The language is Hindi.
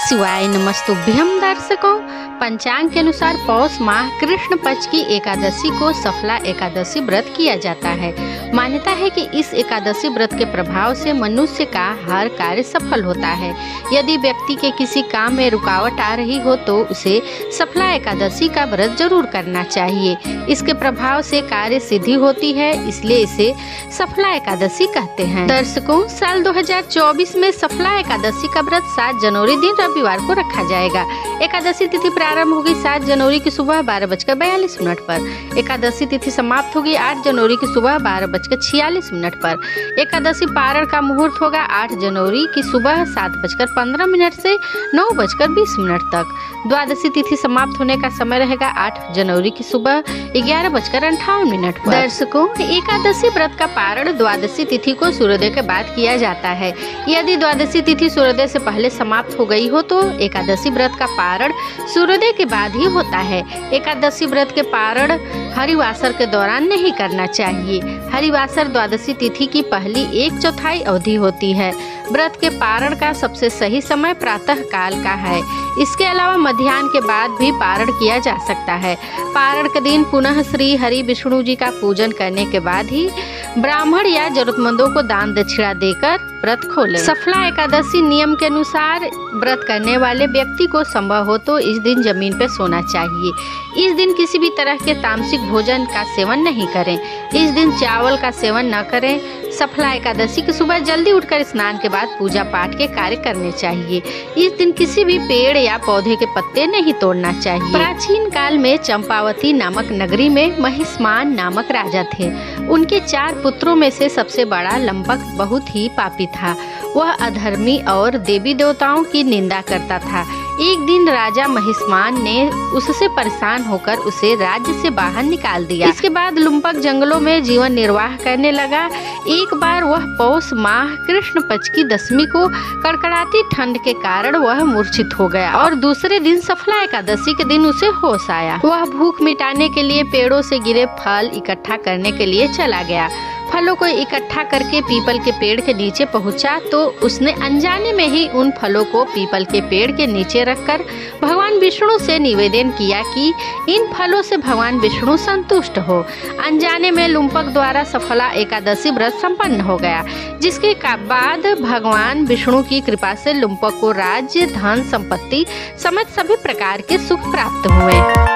शिवाय नमस्तुभ्यं दर्शकों। पंचांग के अनुसार पौष माह कृष्ण पक्ष की एकादशी को सफला एकादशी व्रत किया जाता है। मान्यता है कि इस एकादशी व्रत के प्रभाव से मनुष्य का हर कार्य सफल होता है। यदि व्यक्ति के किसी काम में रुकावट आ रही हो तो उसे सफला एकादशी का व्रत जरूर करना चाहिए। इसके प्रभाव से कार्य सिद्धि होती है, इसलिए इसे सफला एकादशी कहते हैं। दर्शकों, साल 2024 में सफला एकादशी का व्रत 7 जनवरी दिन रविवार को रखा जाएगा। एकादशी तिथि प्रारंभ होगी 7 जनवरी की सुबह 12:42 पर। एकादशी तिथि समाप्त होगी 8 जनवरी की सुबह 12:46 पर। एकादशी पारण का मुहूर्त होगा 8 जनवरी की सुबह 7:15 से 9:20 तक। द्वादशी तिथि समाप्त होने का समय रहेगा 8 जनवरी की सुबह 11:58 पर। दर्शकों, एकादशी व्रत का पारण द्वादशी तिथि को सूर्योदय के बाद किया जाता है। यदि द्वादशी तिथि सूर्योदय से पहले समाप्त हो गई हो तो एकादशी व्रत का पारण सूर्योदय के बाद ही होता है। एकादशी व्रत के पारण हरिवासर के दौरान नहीं करना चाहिए। हरिवासर द्वादशी तिथि की पहली 1/4 अवधि होती है। व्रत के पारण का सबसे सही समय प्रातः काल का है। इसके अलावा मध्याह्न के बाद भी पारण किया जा सकता है। पारण के दिन पुनः श्री हरि विष्णु जी का पूजन करने के बाद ही ब्राह्मण या जरूरतमंदों को दान दक्षिणा देकर व्रत खोलें। सफला एकादशी नियम के अनुसार व्रत करने वाले व्यक्ति को संभव हो तो इस दिन जमीन पर सोना चाहिए। इस दिन किसी भी तरह के तामसिक भोजन का सेवन नहीं करें। इस दिन चावल का सेवन न करें। सफला एकादशी की सुबह जल्दी उठकर स्नान के बाद पूजा पाठ के कार्य करने चाहिए। इस दिन किसी भी पेड़ या पौधे के पत्ते नहीं तोड़ना चाहिए। प्राचीन काल में चंपावती नामक नगरी में महिष्मान नामक राजा थे। उनके 4 पुत्रों में से सबसे बड़ा लंपक बहुत ही पापी था। वह अधर्मी और देवी देवताओं की निंदा करता था। एक दिन राजा महिष्मान ने उससे परेशान होकर उसे राज्य से बाहर निकाल दिया। इसके बाद लुम्पक जंगलों में जीवन निर्वाह करने लगा। एक बार वह पौष माह कृष्ण पक्ष की दशमी को कड़कड़ाती ठंड के कारण वह मूर्छित हो गया और दूसरे दिन सफला एकादशी के दिन उसे होश आया। वह भूख मिटाने के लिए पेड़ों से गिरे फल इकट्ठा करने के लिए चला गया। फलों को इकट्ठा करके पीपल के पेड़ के नीचे पहुंचा तो उसने अनजाने में ही उन फलों को पीपल के पेड़ के नीचे रखकर भगवान विष्णु से निवेदन किया कि इन फलों से भगवान विष्णु संतुष्ट हो। अनजाने में लुम्पक द्वारा सफला एकादशी व्रत संपन्न हो गया, जिसके बाद भगवान विष्णु की कृपा से लुम्पक को राज्य, धन, संपत्ति समेत सभी प्रकार के सुख प्राप्त हुए।